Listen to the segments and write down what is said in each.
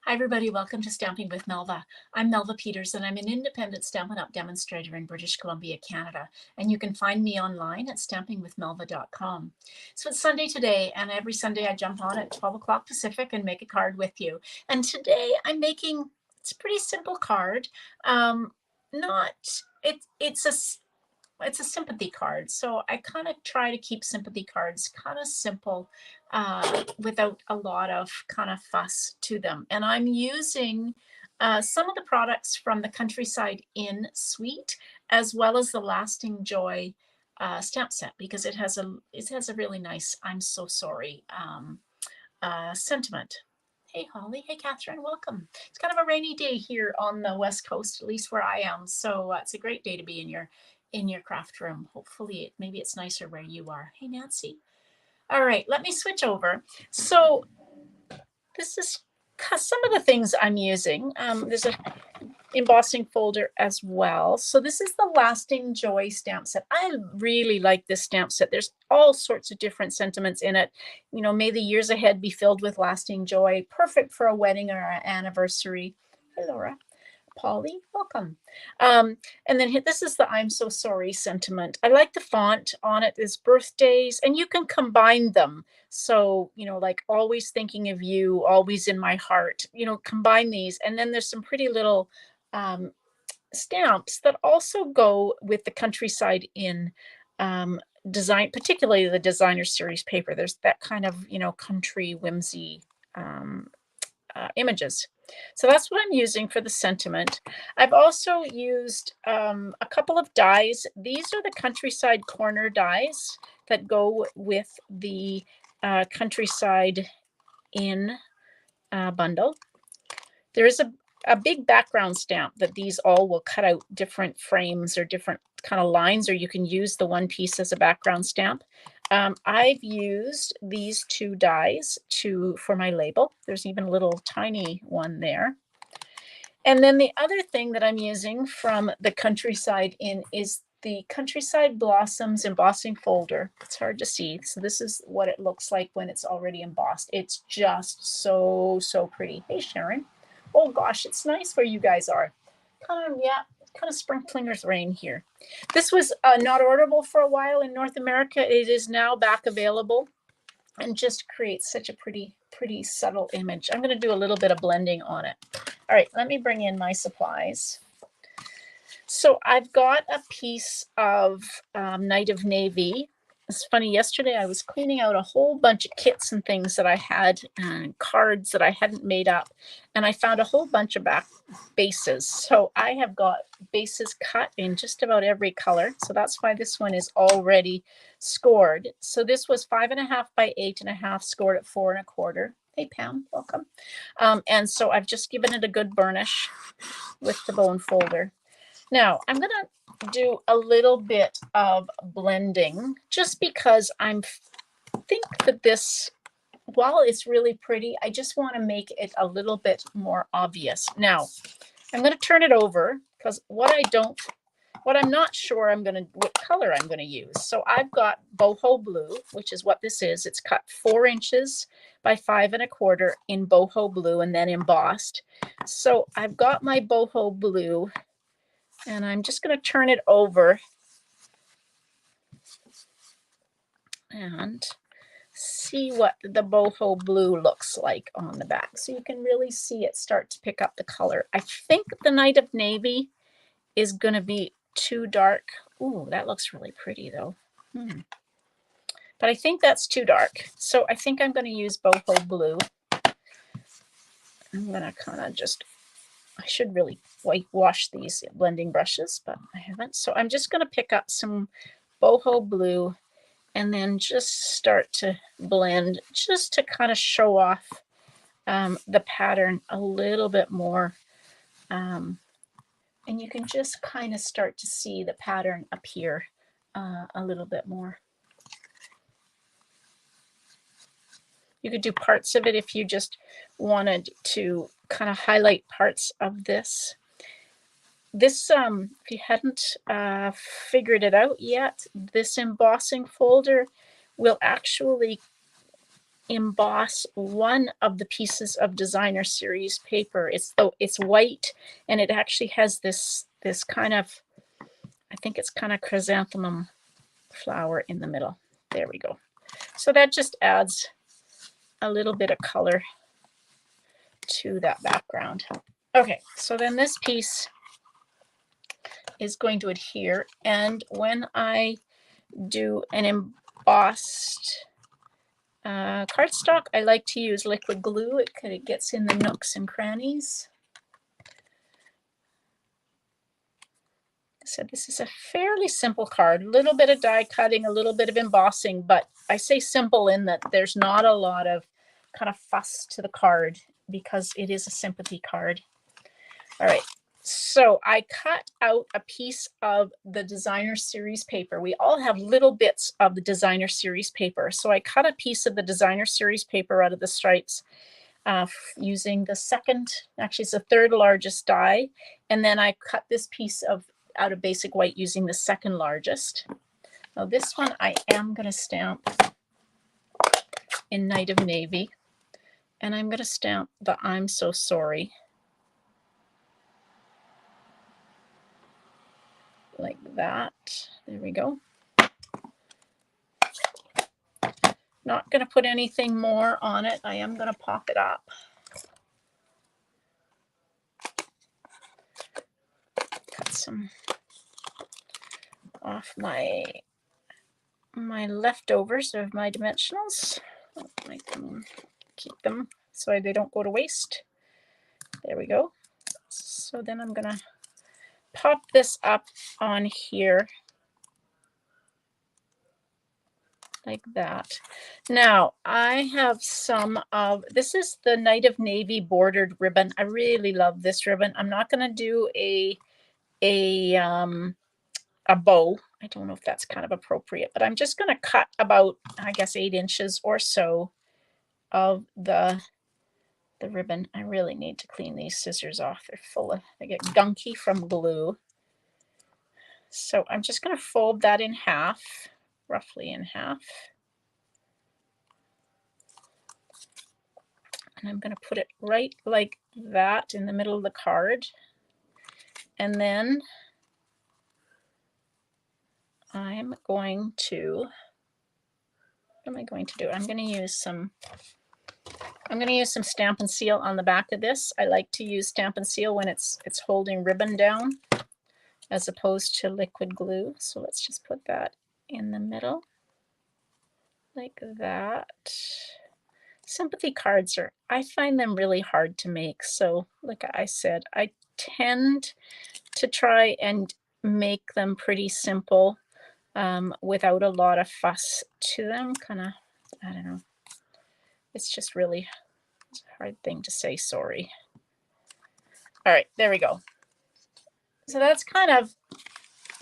Hi, everybody. Welcome to Stamping with Melva. I'm Melva Peters, and I'm an independent Stampin' Up! Demonstrator in British Columbia, Canada. And you can find me online at stampingwithmelva.com. So it's Sunday today, and every Sunday I jump on at 12 o'clock Pacific and make a card with you. And today I'm making, it's a pretty simple card. Not, it's a sympathy card. So I kind of try to keep sympathy cards kind of simple without a lot of kind of fuss to them. And I'm using some of the products from the Countryside Inn suite, as well as the Lasting Joy stamp set, because it has a really nice "I'm so sorry" sentiment. Hey Holly, hey Catherine, welcome. It's kind of a rainy day here on the West Coast, at least where I am. So it's a great day to be in your craft room. Hopefully maybe it's nicer where you are. Hey Nancy. All right, let me switch over. So this is some of the things I'm using. There's a embossing folder as well. So this is the Lasting Joy stamp set. I really like this stamp set. There's all sorts of different sentiments in it. You know, may the years ahead be filled with lasting joy. Perfect for a wedding or an anniversary. Hey Laura. Polly, welcome. And then this is the "I'm so sorry" sentiment. I like the font on it. Is birthdays, and you can combine them. So, you know, like "always thinking of you," "always in my heart," you know, combine these. And then there's some pretty little stamps that also go with the Countryside Inn design, particularly the designer series paper. There's that kind of, you know, country whimsy images. So that's what I'm using for the sentiment. I've also used a couple of dies. These are the Countryside Corner dies that go with the Countryside Inn bundle. There is a big background stamp that these all will cut out different frames or different kind of lines, or you can use the one piece as a background stamp. I've used these two dies for my label. There's even a little tiny one there. And then the other thing that I'm using from the Countryside Inn is the Countryside Blossoms embossing folder. It's hard to see. So this is what it looks like when it's already embossed. It's just so pretty. Hey, Sharon. Oh gosh, it's nice where you guys are. Kind of sprinkling with rain here. This was not orderable for a while in North America. It is now back available and just creates such a pretty subtle image. I'm going to do a little bit of blending on it. All right, let me bring in my supplies. So I've got a piece of Night of Navy. It's funny, yesterday I was cleaning out a whole bunch of kits and things that I had and cards that I hadn't made up, and I found a whole bunch of back bases. So I have got bases cut in just about every color. So that's why this one is already scored. So this was 5.5 by 8.5, scored at 4 1/4. Hey Pam, welcome. And so I've just given it a good burnish with the bone folder. Now I'm going to do a little bit of blending just because I think that this, while it's really pretty, I just want to make it a little bit more obvious. Now I'm going to turn it over because what I'm not sure what color I'm going to use. So I've got boho blue, which is what this is. It's cut 4 inches by 5 1/4 in boho blue and then embossed. So I've got my boho blue, and I'm just going to turn it over and see what the boho blue looks like on the back. So you can really see it start to pick up the color. I think the Night of Navy is going to be too dark. Ooh, that looks really pretty though. But I think that's too dark. So I think I'm going to use boho blue. I'm going to kind of I should really wash these blending brushes, but I haven't. So I'm just going to pick up some boho blue and then just start to blend, just to kind of show off the pattern a little bit more. And you can just kind of start to see the pattern appear a little bit more. You could do parts of it if you just wanted to kind of highlight parts of this. This, if you hadn't figured it out yet, this embossing folder will actually emboss one of the pieces of designer series paper. It's white, and it actually has this kind of, I think it's kind of chrysanthemum flower in the middle. There we go. So that just adds a little bit of color to that background. Okay, so then this piece is going to adhere, and when I do an embossed cardstock, I like to use liquid glue. It gets in the nooks and crannies. So this is a fairly simple card, a little bit of die cutting, a little bit of embossing, but I say simple in that there's not a lot of kind of fuss to the card because it is a sympathy card. All right, so I cut out a piece of the designer series paper. We all have little bits of the designer series paper. So I cut a piece of the designer series paper out of the stripes using the second, actually it's the third largest die. And then I cut this piece out of basic white using the second largest. Now this one I am going to stamp in Night of Navy, and I'm going to stamp the I'm So Sorry like that. There we go. Not going to put anything more on it. I am going to pop it up. Cut some off my leftovers of my dimensionals. I can keep them so they don't go to waste. There we go. So then I'm going to pop this up on here like that. Now I have some of, this is the Night of Navy bordered ribbon. I really love this ribbon. I'm not going to do a bow. I don't know if that's kind of appropriate, but I'm just going to cut about, I guess, 8 inches or so of the ribbon. I really need to clean these scissors off. They're full of, they get gunky from glue. So I'm just going to fold that in half, roughly in half. And I'm going to put it right like that in the middle of the card. And then I'm going to, what am I going to do? I'm going to use some Stampin' Seal on the back of this. I like to use Stampin' Seal when it's holding ribbon down as opposed to liquid glue. So let's just put that in the middle like that. Sympathy cards I find them really hard to make. So like I said, I tend to try and make them pretty simple without a lot of fuss to them. Kind of, I don't know. It's just really a hard thing to say sorry. All right, there we go. So that's kind of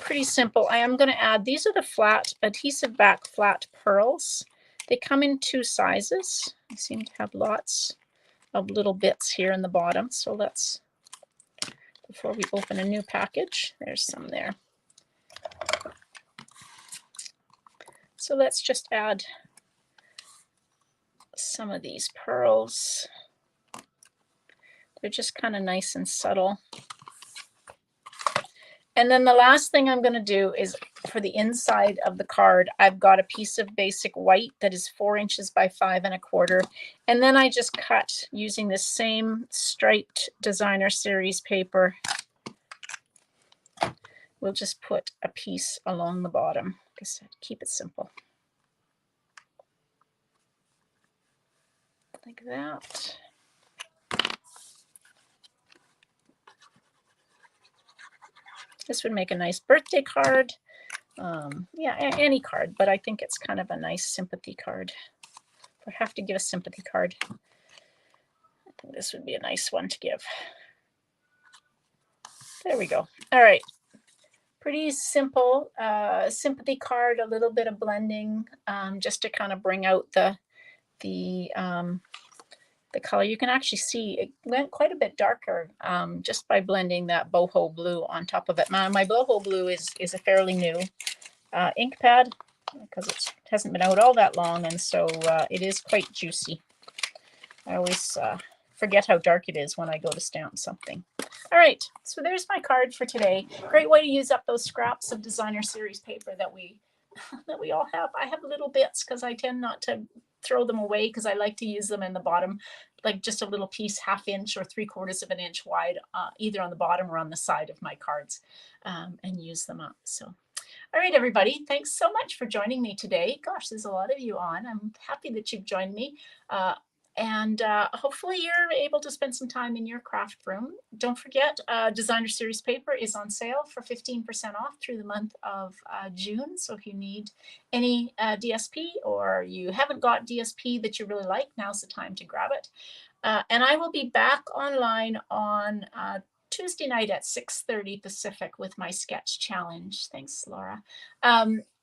pretty simple. I am going to add, these are the flat adhesive back flat pearls. They come in 2 sizes. I seem to have lots of little bits here in the bottom. So let's, before we open a new package, there's some there. So let's just add some of these pearls. They're just kind of nice and subtle. And then the last thing I'm going to do is for the inside of the card, I've got a piece of basic white that is 4 inches by 5 1/4. And then I just cut using this same striped designer series paper. We'll just put a piece along the bottom. Like I said, keep it simple. Like that. This would make a nice birthday card. Yeah, any card, but I think it's kind of a nice sympathy card. If I have to give a sympathy card, I think this would be a nice one to give. There we go. All right. Pretty simple sympathy card, a little bit of blending just to kind of bring out the color. You can actually see it went quite a bit darker just by blending that boho blue on top of it. My boho blue is a fairly new ink pad because it's hasn't been out all that long, and so it is quite juicy. I always forget how dark it is when I go to stamp something. All right, so there's my card for today. Great way to use up those scraps of designer series paper that we all have. I have little bits because I tend not to throw them away because I like to use them in the bottom, like just a little piece, 1/2 inch or 3/4 of an inch wide, either on the bottom or on the side of my cards, and use them up. So, all right, everybody, thanks so much for joining me today. Gosh, there's a lot of you on. I'm happy that you've joined me. And hopefully you're able to spend some time in your craft room. Don't forget, designer series paper is on sale for 15% off through the month of June. So if you need any DSP or you haven't got DSP that you really like, now's the time to grab it. And I will be back online on Tuesday night at 6:30 Pacific with my sketch challenge. Thanks, Laura.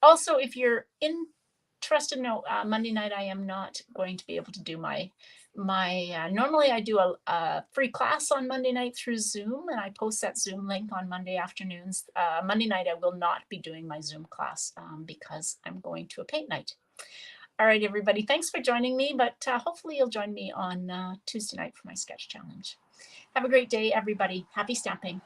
Also, if you're interested, no, Monday night I am not going to be able to do my normally I do a free class on Monday night through Zoom, and I post that Zoom link on Monday afternoons. Monday night I will not be doing my Zoom class because I'm going to a paint night. All right, everybody, thanks for joining me, but hopefully you'll join me on Tuesday night for my sketch challenge. Have a great day, everybody. Happy stamping.